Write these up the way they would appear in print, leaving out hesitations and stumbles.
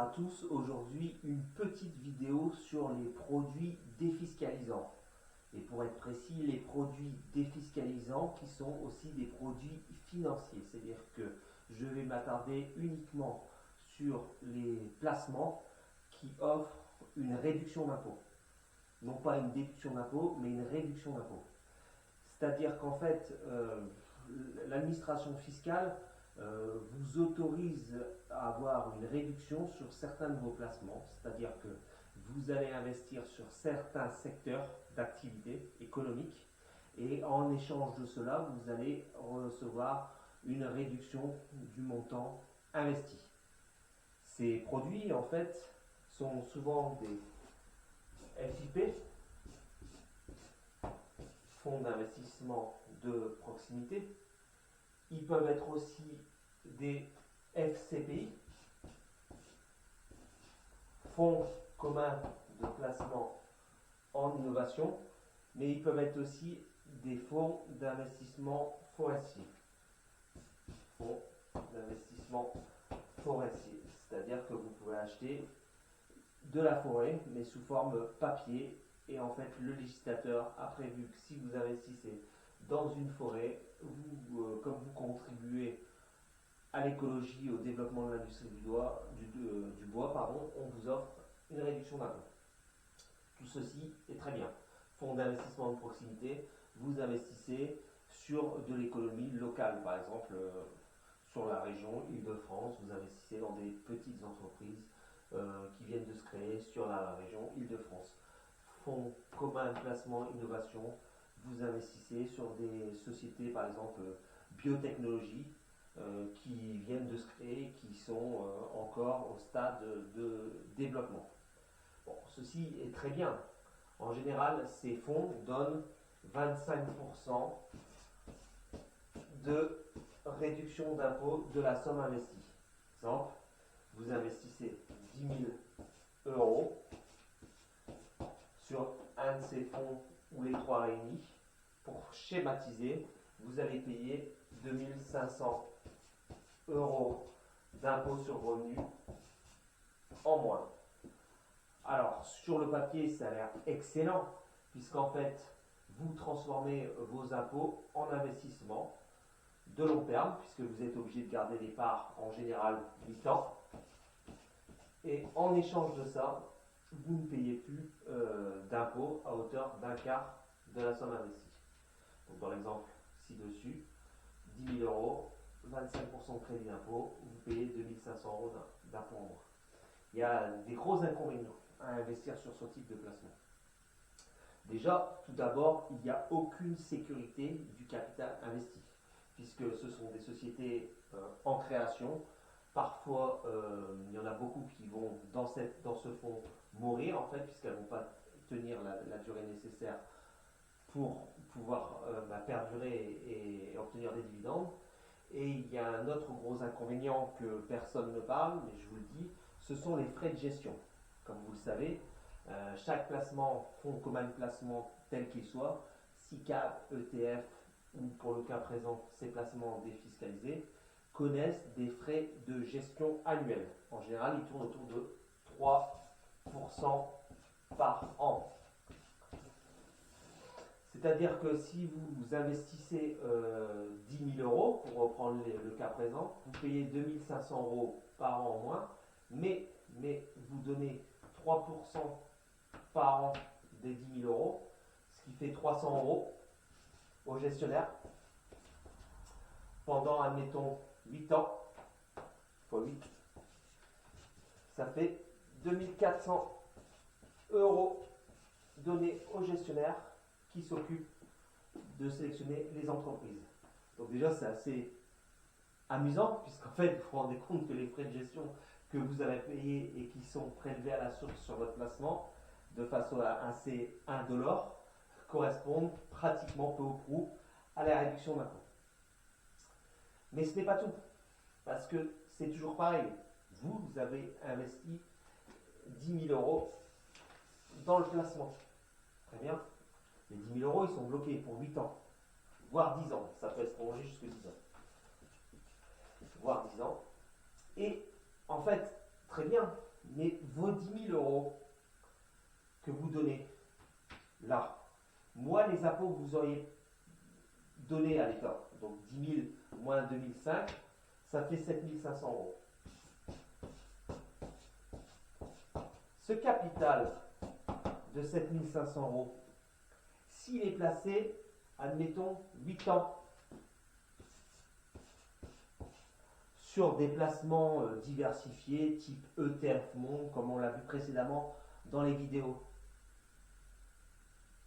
À tous, aujourd'hui une petite vidéo sur les produits défiscalisants. Et pour être précis, les produits défiscalisants qui sont aussi des produits financiers. C'est-à-dire que je vais m'attarder uniquement sur les placements qui offrent une réduction d'impôt. Non pas une déduction d'impôt, mais une réduction d'impôt. C'est-à-dire qu'en fait, l'administration fiscale vous autorise à avoir une réduction sur certains de vos placements, c'est-à-dire que vous allez investir sur certains secteurs d'activité économique et en échange de cela, vous allez recevoir une réduction du montant investi. Ces produits, en fait, sont souvent des FIP, fonds d'investissement de proximité. Ils peuvent être aussi des FCPI, fonds communs de placement en innovation, mais ils peuvent être aussi des fonds d'investissement forestier. Fonds d'investissement forestier, c'est-à-dire que vous pouvez acheter de la forêt, mais sous forme papier. Et en fait, le législateur a prévu que si vous investissez dans une forêt, comme vous contribuez à l'écologie, au développement de l'industrie du bois, on vous offre une réduction d'impôt. Tout ceci est très bien. Fonds d'investissement de proximité, vous investissez sur de l'économie locale, par exemple sur la région Île-de-France, vous investissez dans des petites entreprises qui viennent de se créer sur la région Île-de-France. Fonds commun de placement innovation, vous investissez sur des sociétés, par exemple biotechnologie, qui viennent de se créer, qui sont encore au stade de développement. Bon, ceci est très bien. En général, ces fonds donnent 25% de réduction d'impôt de la somme investie. Exemple, vous investissez 10 000 euros sur un de ces fonds ou les trois réunis. Pour schématiser, vous allez payer 2 500 euros d'impôt sur revenu en moins. Alors, sur le papier, ça a l'air excellent, puisqu'en fait, vous transformez vos impôts en investissement de long terme, puisque vous êtes obligé de garder les parts en général 8 ans. Et en échange de ça, vous ne payez plus d'impôts à hauteur d'un quart de la somme investie. Donc, dans l'exemple ci-dessus, 10 000 euros, 25% de crédit d'impôt, vous payez 2 500 euros d'impôt en moins. Il y a des gros inconvénients à investir sur ce type de placement. Déjà, tout d'abord, il n'y a aucune sécurité du capital investi, puisque ce sont des sociétés en création. Parfois, il y en a beaucoup qui vont dans ce fonds mourir, en fait, puisqu'elles ne vont pas tenir la durée nécessaire pour pouvoir perdurer et obtenir des dividendes. Et il y a un autre gros inconvénient que personne ne parle, mais je vous le dis, ce sont les frais de gestion. Comme vous le savez, chaque placement, fonds commun de placement tel qu'il soit, SICAV, ETF ou pour le cas présent, ces placements défiscalisés, connaissent des frais de gestion annuels. En général, ils tournent autour de 3% par an. C'est-à-dire que si vous investissez 10 000 euros, pour reprendre le cas présent, vous payez 2 500 euros par an en moins, mais vous donnez 3% par an des 10 000 euros, ce qui fait 300 euros au gestionnaire pendant, admettons, 8 ans, x 8, ça fait 2 400 euros donnés au gestionnaire qui s'occupe de sélectionner les entreprises. Donc déjà, c'est assez amusant, puisqu'en fait, vous vous rendez compte que les frais de gestion que vous avez payés et qui sont prélevés à la source sur votre placement, de façon assez indolore, correspondent pratiquement peu ou prou à la réduction d'impôt. Mais ce n'est pas tout, parce que c'est toujours pareil. Vous avez investi 10 000 euros dans le placement. Très bien. Les 10 000 euros, ils sont bloqués pour 8 ans, voire 10 ans. Ça peut être prolongé jusqu'à 10 ans. Voire 10 ans. Et en fait, très bien, mais vos 10 000 euros que vous donnez là, moi les impôts que vous auriez donnés à l'État, donc 10 000 moins 2005, ça fait 7 500 euros. Ce capital de 7 500 euros, s'il est placé, admettons, 8 ans, sur des placements diversifiés, type ETF Monde, comme on l'a vu précédemment dans les vidéos,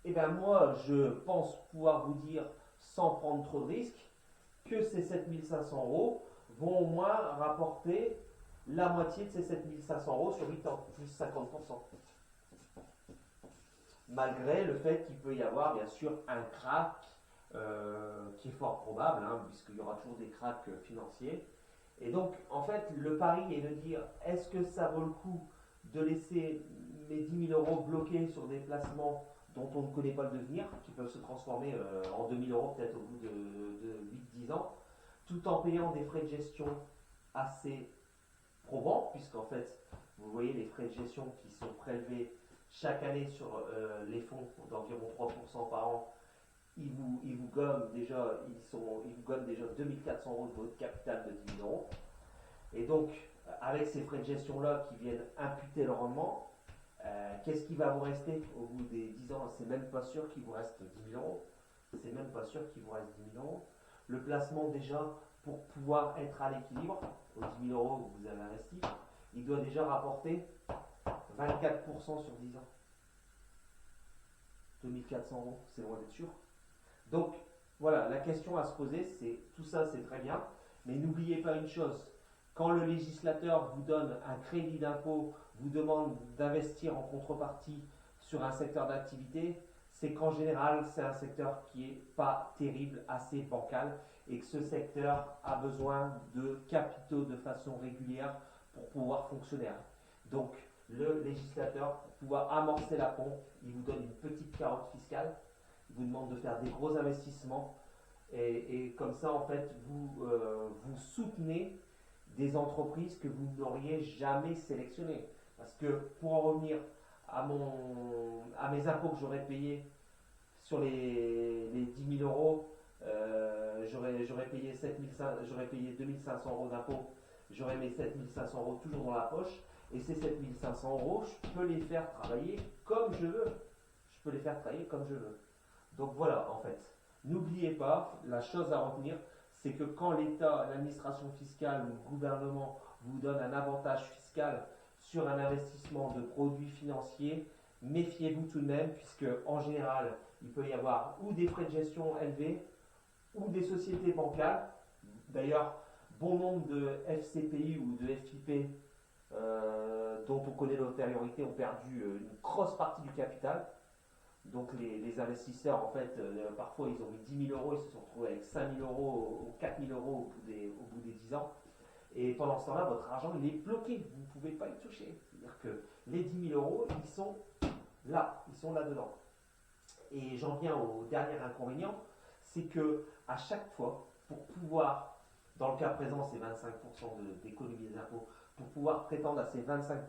et bien moi, je pense pouvoir vous dire, sans prendre trop de risques, que ces 7 500 euros vont au moins rapporter la moitié de ces 7 500 euros sur 8 ans, plus 50%. Malgré le fait qu'il peut y avoir bien sûr un crack qui est fort probable, hein, puisqu'il y aura toujours des cracks financiers. Et donc, en fait, le pari est de dire, est-ce que ça vaut le coup de laisser mes 10 000 euros bloqués sur des placements dont on ne connaît pas le devenir, qui peuvent se transformer en 2 000 euros peut-être au bout de 8-10 ans, tout en payant des frais de gestion assez probants, puisqu'en fait, vous voyez les frais de gestion qui sont prélevés chaque année sur les fonds d'environ 3% par an, ils vous gomment déjà, ils vous gomment déjà 2400 euros de votre capital de 10 000 euros. Et donc, avec ces frais de gestion-là qui viennent imputer le rendement, qu'est-ce qui va vous rester au bout des 10 ans? C'est même pas sûr qu'il vous reste 10 000 euros. C'est même pas sûr qu'il vous reste 10 000 euros. Le placement, déjà, pour pouvoir être à l'équilibre, aux 10 000 euros que vous avez investi, il doit déjà rapporter 24% sur 10 ans. 2400 euros, c'est loin d'être sûr. Donc, voilà, la question à se poser, c'est tout ça, c'est très bien, mais n'oubliez pas une chose, quand le législateur vous donne un crédit d'impôt, vous demande d'investir en contrepartie sur un secteur d'activité, c'est qu'en général, c'est un secteur qui n'est pas terrible, assez bancal, et que ce secteur a besoin de capitaux de façon régulière pour pouvoir fonctionner. Donc, le législateur, pour pouvoir amorcer la pompe, il vous donne une petite carotte fiscale, il vous demande de faire des gros investissements, et comme ça, en fait, vous soutenez des entreprises que vous n'auriez jamais sélectionnées. Parce que pour en revenir à mes impôts que j'aurais payés sur les 10 000 euros, j'aurais payé 2 500 euros d'impôts, j'aurais mes 7 500 euros toujours dans la poche, et ces 7 500 euros, je peux les faire travailler comme je veux. Je peux les faire travailler comme je veux. Donc voilà, en fait, n'oubliez pas, la chose à retenir, c'est que quand l'État, l'administration fiscale ou le gouvernement vous donne un avantage fiscal sur un investissement de produits financiers, méfiez-vous tout de même, puisque en général, il peut y avoir ou des frais de gestion élevés, ou des sociétés bancales. D'ailleurs, bon nombre de FCPI ou de FIP dont on connaît l'antériorité ont perdu une grosse partie du capital. Donc les investisseurs, en fait, parfois ils ont mis 10 000 euros, ils se sont retrouvés avec 5 000 euros ou 4 000 euros au bout des 10 ans. Et pendant ce temps-là, votre argent, il est bloqué, vous ne pouvez pas y toucher. C'est-à-dire que les 10 000 euros, ils sont là-dedans. Et j'en viens au dernier inconvénient, c'est que à chaque fois, pour pouvoir, dans le cas présent, c'est 25% d'économie des impôts, pour pouvoir prétendre à ces 25%